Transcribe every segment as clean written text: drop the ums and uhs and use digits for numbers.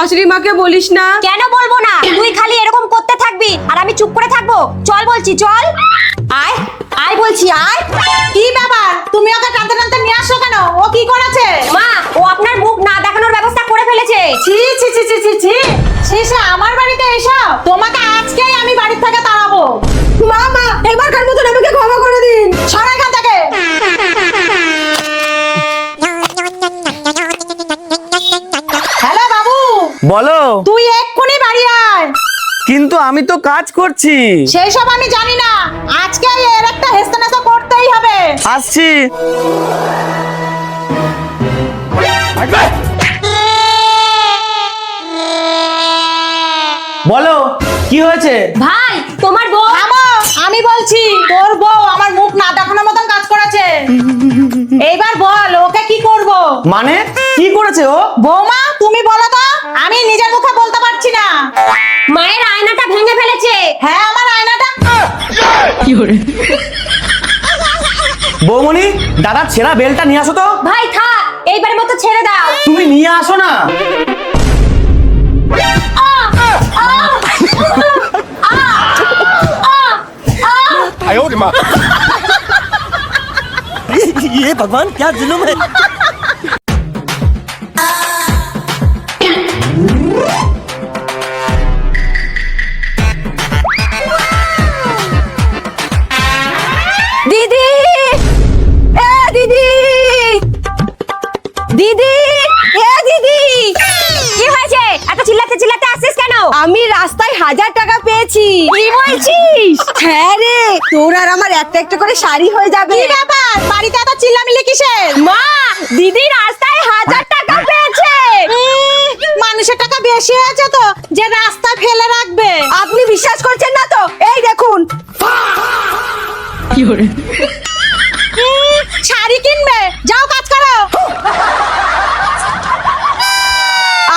শাশুড়ি মাকে বলিস না। কেন বলবো না? তুই খালি এরকম করতে থাকবি আর আমি চুপ করে থাকবো? চল বলছি, চল। আয় আয় বলছি, আয়। কি ব্যাপার, তুমি ওকে টানতে টানতে নিয়ে আসছো কেন? ও কি করেছে? মা, ও আপনার মুখ না দেখানোর ব্যবস্থা করে ফেলেছে। ছি ছি ছি ছি ছি ছি, শেষে আমার বাড়িতে এসো? তোমাকে আজকেই আমি বাড়ি থেকে তাড়াবো। মা মা, এবারকার মতন আমাকে ক্ষমা করে দিন। সর এখান থেকে। হ্যালো বাবু, বলো। তুই এক্ষুনি বাড়ি আয়। কিন্তু আমি তো কাজ করছি। সেই সব আমি জানি না, আজকে এর একটা হেস্তনেস্ত করতেই হবে। আসছি। বলো, কি হয়েছে? ভাই, তোমার বউ। থামো, আমি বলছি। তোর বউ আমার মুখ না দেখানোর মতন কাজ করেছে। এইবার বল, ওকে কি করব? মানে কি করেছে ও? বৌমা, তুমি বলো তো, আমি নিজের মুখে বলতে পারছি না। মায়ের আয়নাটা ভেঙে ফেলেছে। হ্যাঁ, আমার আয়নাটা। বৌমনি, দাদার ছেঁড়া বেলটা নিয়ে আসো তো। ভাই থাক, এইবারের মতো ছেড়ে দাও। তুমি নিয়ে আসো না। ये भगवान क्या जुल्म है। দিদি, এ দিদি, দিদি, এ দিদি। কি হয়েছে? এত চিল্লাতে চিল্লাতে আসছিস কেন? আমি রাস্তায় 1000 টাকা পেয়েছি। কি বলছিস? হ্যাঁ রে, তোর আর আমার একটা একটা করে শাড়ি হয়ে যাবে। কি ব্যাপার, বাড়িতে এত চিল্লামিল্লি কিসের? মা, দিদি রাস্তায় 1000 টাকা পেয়েছে। মানুষের টাকা বেশি হয়েছে তো, যে রাস্তায় ফেলে রাখবে। আপনি বিশ্বাস করছেন না তো? এই দেখুন। শাড়ি কিনবে, যাও কাজ করো।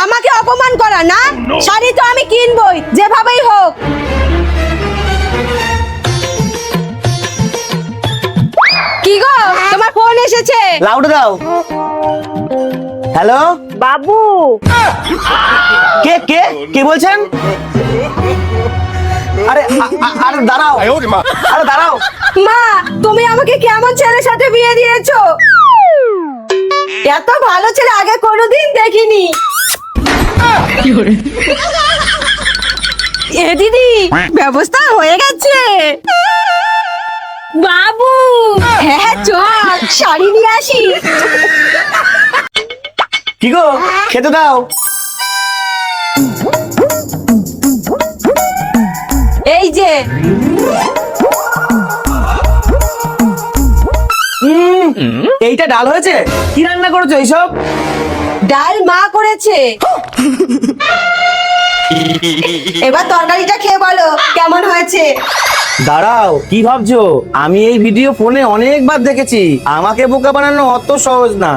আমাকে অপমান করা না? শাড়ি তো আমি কিনবই, যেভাবেই হোক। কি গো, তোমার ফোন এসেছে। লাউডে দাও। হ্যালো বাবু, কে কে কে বলছেন? আরে আরে দাঁড়াও, আরে দাঁড়াও। মা, তুমি আমাকে কেমন ছেলের সাথে বিয়ে দিয়েছো? এত ভালো ছেলে আগে কোনোদিন দেখিনি। এ দিদি, ব্যবস্থা হয়ে গেছে। বাবু, হ্যাঁ চল, শাড়ি নিয়ে আসি। কি গো, খেতে দাও। এই যে। এইটা ডাল হয়েছে? কি রান্না করেছো এইসব? ডাল মা করেছে। এবার তরকারিটা খেয়ে বলো কেমন হয়েছে। দাঁড়াও, কি ভাবছো? আমি এই ভিডিও ফোনে অনেকবার দেখেছি। আমাকে বোকা বানানো অত সহজ না।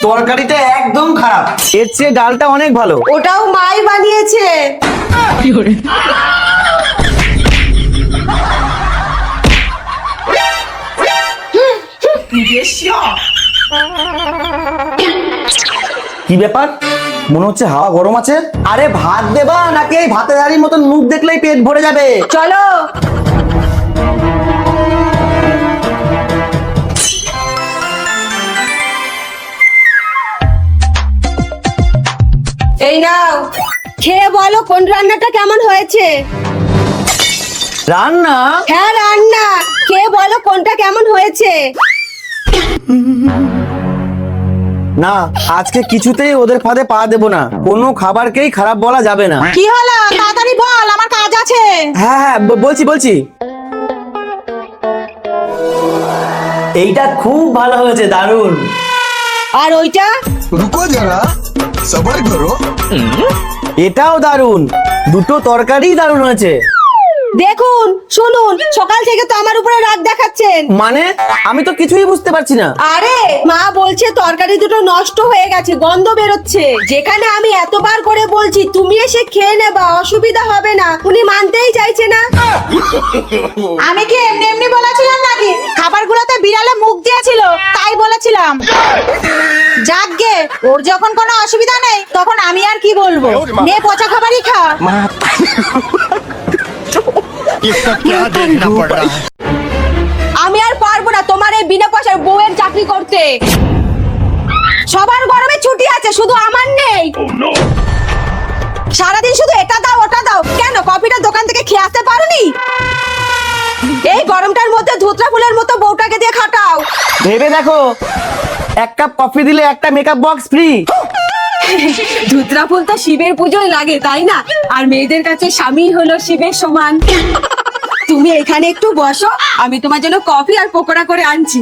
তরকারিটা একদম খারাপ। এর চেয়ে ডালটা অনেক ভালো। ওটাও মাই বানিয়েছে। কি ব্যাপার? মনে হচ্ছে হাওয়া গরম আছে। আরে ভাত দেবা নাকি এই ভাতের হাড়ির মতন মুখ দেখলেই পেট ভরে যাবে? চলো। এই নাও, খেয়ে বলো কোন রান্নাটা কেমন হয়েছে। রান্না? হ্যাঁ রান্না, খেয়ে বলো কোনটা কেমন হয়েছে। না, আজকে কিছুতেই ওদের ফাঁদে পা দেবো না। কোনো খাবারকেই খারাপ বলা যাবে না। কি হলো, তাড়াতাড়ি বল, আমার কাজ আছে। হ্যাঁ হ্যাঁ, বলছি বলছি। এইটা খুব ভালো হয়েছে, দারুণ। আর ওইটা? रुको जरा सबर करो। এটাও দারুণ। দুটো তরকারি দারুণ হয়েছে। দেখুন, শুনুন, সকাল থেকে তো আমার উপরে রাগ দেখাচ্ছেন। মানে আমি তো কিছুই বুঝতে পারছি না। আরে মা বলছে তরকারি দুটো নষ্ট হয়ে গেছে, গন্ধ বেরোচ্ছে। যেখানে আমি এতবার করে বলছি তুমি এসে খেয়ে নেবা, অসুবিধা হবে না, উনি মানতেই চাইছে না। আমি কি এমনি এমনি বলেছিলাম নাকি? খাবারগুলোতে বিড়ালে মুখ দিয়েছিল, তাই বলেছিলাম। করছিলাম। যাকগে, ওর যখন কোনো অসুবিধা নেই তখন আমি আর কি বলবো। নে পচা খাবারই খা। ये सब क्या देखना पड़ रहा है। আমি আর পারবো না তোমার এই বিনা পয়সার বউয়ের চাকরি করতে। সবার গরমে ছুটি আছে, শুধু আমার নেই। সারাদিন শুধু এটা দাও ওটা দাও, কেন কফিটা দোকান থেকে খেয়ে আসতে পারোনি? এই গরমটার মধ্যে ধুতরা ফুলের মতো বউটাকে দিয়ে খাটাও। ভেবে দেখো, এক কাপ কফি দিলে একটা মেকআপ বক্স ফ্রি। ধুতরা ফুল তো শিবের পুজোয় লাগে, তাই না? আর মেয়েদের কাছে স্বামী হলো শিবের সমান। তুমি এখানে একটু বসো, আমি তোমার জন্য কফি আর পকোড়া করে আনছি।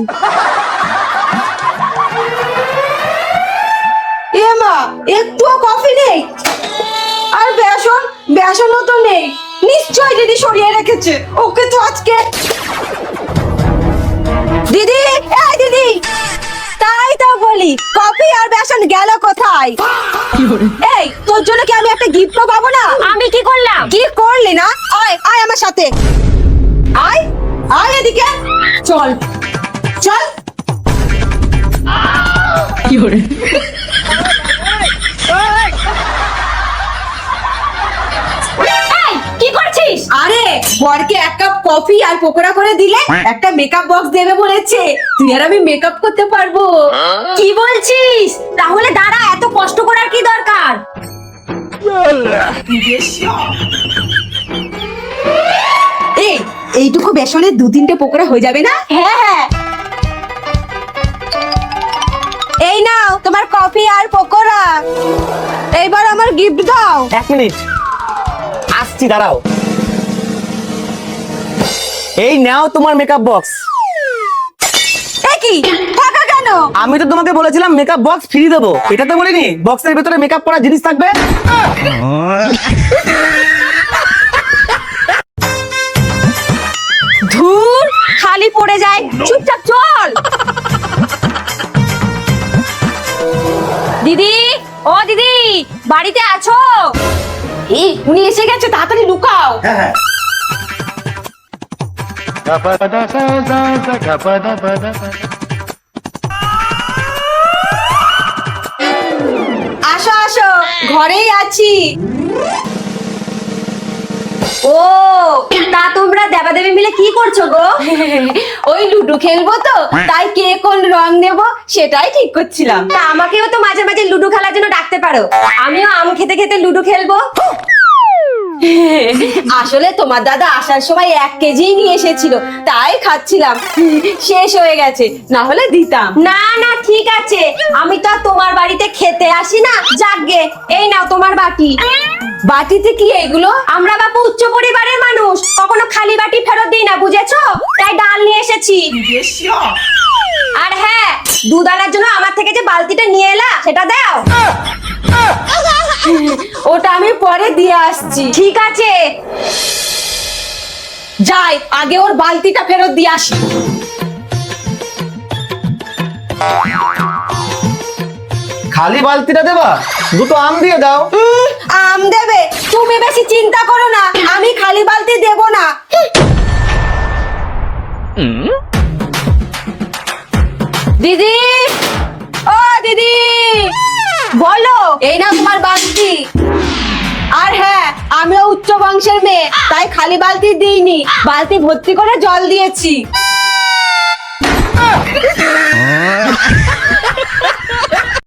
এ মা, একটুও কফি নেই, আর বেসনও তো নেই। নিশ্চয় দিদি সরিয়ে রেখেছে, ওকে তো আজকে। দিদি, এই দিদি, তাই তো বলি, কফি আর বেসন গেল কোথায়? এই, তোর জন্য কি আমি একটা গিফট পাবো না? আমি কি করলাম? কি করলি না? আয় আয় আমার সাথে, আয় আয় এদিকে, চল চল। এই, কি করছিস? আরে, বরকে এক কাপ কফি আর পকোড়া করে দিলে একটা মেকআপ বক্স দেবে বলেছে। তুই আর আমি মেকআপ করতে পারবো। কি বলছিস? তাহলে দাঁড়া, এত কষ্ট করার কি দরকার? এই, এইটুকু বেসনের 2-3টে পকোড়া হয়ে যাবে না? হ্যাঁ হ্যাঁ। এই নাও তোমার কফি আর পকোড়া। এইবার আমার গিফট দাও। 1 মিনিট, আসছি, দাঁড়াও। এই নাও তোমার মেকআপ বক্স। এ কি, টাকা কেন? আমি তো তোমাকে বলেছিলাম মেকআপ বক্স ফ্রি দেবো, এটা তো বলিনি বক্সের ভেতরে মেকআপ করা জিনিস থাকবে। ধুর, খালি পড়ে যায়। চুপচাপ চল। দিদি, ও দিদি, বাড়িতে আছো? এই, উনি এসে গেছে, তাড়াতাড়ি লুকাও। হ্যাঁ, আসো আসো, ঘরেই আছি। ও, তা তোমরা দেবাদেবী মিলে কি করছো গো? ওই লুডো খেলবো তো, তাই কে কোন রং নেব সেটাই ঠিক করছিলাম। তা আমাকেও তো মাঝে মাঝে লুডো খেলার জন্য ডাকতে পারো, আমিও আম খেতে খেতে লুডো খেলবো। আসলে তোমার দাদা আসার সময় 1 কেজি নিয়ে এসেছিল, তাই খাচ্ছিলাম। শেষ হয়ে গেছে, না হলে দিতাম। না না, ঠিক আছে, আমি তো আর তোমার বাড়িতে খেতে আসি না। যাকগে, এই নাও তোমার বাটি। বাটিতে কি এগুলো? আমরা বাপু উচ্চ পরিবারের মানুষ, কখনো খালি বাটি ফেরত দিই না, বুঝেছো? তাই ডাল নিয়ে এসেছি। আর হ্যাঁ, দুধ আনার জন্য আমার থেকে যে বালতিটা নিয়ে এলা সেটা দাও। ওটা আমি পরে দিয়ে আসছি। ঠিক আছে। যাই, আগে ওর বালতিটা ফেরত দিয়ে আসি। খালি বালতিটা দেবা? 2টো আম দিয়ে দাও। আম দেবে? তুমি বেশি চিন্তা করো না, আমি খালি বালতি দেব না। দিদি, ও দিদি, বলো। এই না তোমার বালতি। আর হ্যাঁ, আমিও উচ্চ বংশের মেয়ে, তাই খালি বালতি দিইনি, বালতি ভর্তি করে জল দিয়েছি।